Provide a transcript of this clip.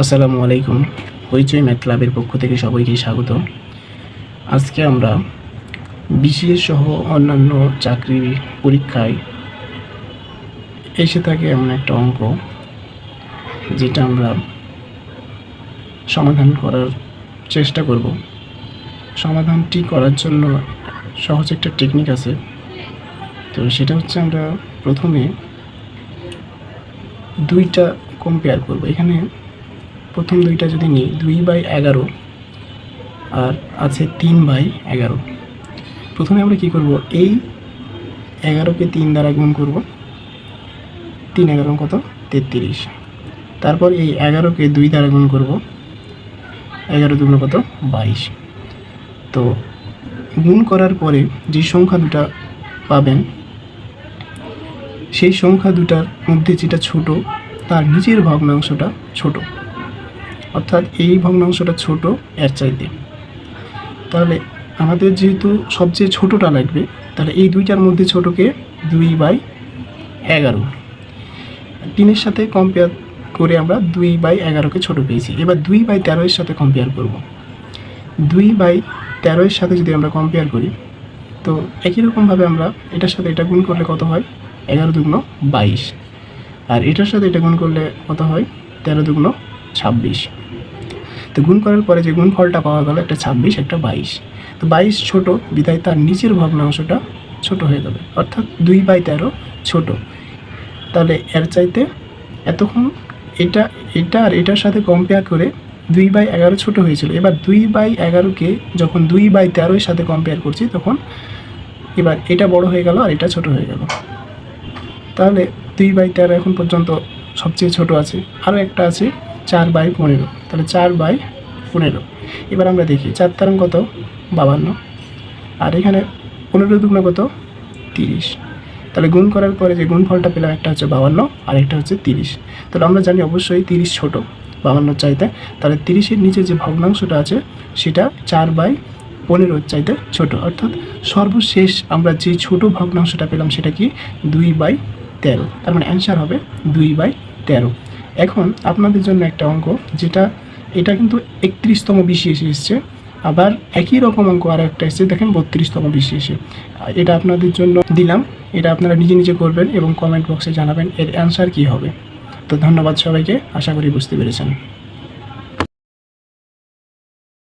আসসালামু আলাইকুম। হইচই ম্যাথ ক্লাবের পক্ষ থেকে সবাইকে স্বাগত। আজকে আমরা বিসিএস সহ অন্যান্য চাকরির পরীক্ষায় এসে থাকে এমন একটা অঙ্ক, যেটা আমরা সমাধান করার চেষ্টা করব। সমাধানটি করার জন্য সহজ একটা টেকনিক আছে। তো সেটা হচ্ছে, আমরা প্রথমে দুইটা কম্পেয়ার করব। এখানে প্রথম দুইটা যদি নিই, 2/11 আর আছে 3/11। প্রথমে আমরা কি করব, এই 11কে 3 দ্বারা গুণ করব। 3 11 কত? 33। তারপর এই 11কে 2 দ্বারা গুণ করব। 11 2 কত? 22। তো গুণ করার পরে যে সংখ্যা দুটা পাবেন, সেই সংখ্যা দুটার মধ্যে যেটা ছোট তার নিচের ভগ্নাংশটা ছোট, অর্থাৎ এই ভগ্নাংশটা ছোট এর চাইতে। তাহলে আমাদের যেহেতু সবচেয়ে ছোটোটা লাগবে, তাহলে এই দুইটার মধ্যে ছোটোকে 2/11। 3-এর সাথে কম্পেয়ার করে আমরা 2/11কে ছোটো পেয়েছি। এবার 2/13 সাথে কম্পেয়ার করব। 2/13 সাথে যদি আমরা কম্পেয়ার করি, তো একই রকমভাবে আমরা এটার সাথে এটা গুণ করলে কত হয়? 11 2 22। আর এটার সাথে এটা গুণ করলে কত হয়? 13 2 26। তো গুণ করার পরে যে গুণফলটা পাওয়া গেল, একটা 26 একটা 22। তো 22 ছোট বিধায় তার নিচের ভগ্নাংশটা ছোট হয়ে যাবে, অর্থাৎ 2/13 ছোট। তাহলে এর চাইতে এতক্ষণ এটা আর এটার সাথে কম্পেয়ার করে 2/11 ছোট হয়েছিল। এবার 2/11কে যখন 2/13 সাথে কম্পেয়ার করছি, তখন এবার এটা বড় হয়ে গেল আর এটা ছোট হয়ে গেল। তাহলে 2/13 এখন পর্যন্ত সবচেয়ে ছোট আছে। আরও একটা আছে 4/15। তাহলে 4/15। এবার আমরা দেখি 4 তারাং কত? 52। আর এখানে 15 2 কত? 30। তাহলে গুণ করার পরে যে গুণফলটা পেলাম, একটা হচ্ছে 52 আর একটা হচ্ছে 30। তাহলে আমরা জানি অবশ্যই 30 ছোট 52 চাইতে। তাহলে 30-এর নিচে যে ভগ্নাংশটা আছে সেটা 4/15 চাইতে ছোট, অর্থাৎ সর্বশেষ আমরা যে ছোট ভগ্নাংশটা পেলাম সেটা কি? 2/13। তার মানে অ্যান্সার হবে 2/13। এখন আপনাদের জন্য একটা অঙ্ক, এটা কিন্তু 31তম বিসিএসে এসছে। আবার একই রকম অঙ্ক আর একটা এসছে, দেখেন 32তম বিসিএসে। এটা আপনাদের জন্য দিলাম, এটা আপনারা নিজে নিজে করবেন এবং কমেন্ট বক্সে জানাবেন এর অ্যান্সার কী হবে। তো ধন্যবাদ সবাইকে, আশা করি বুঝতে পেরেছেন।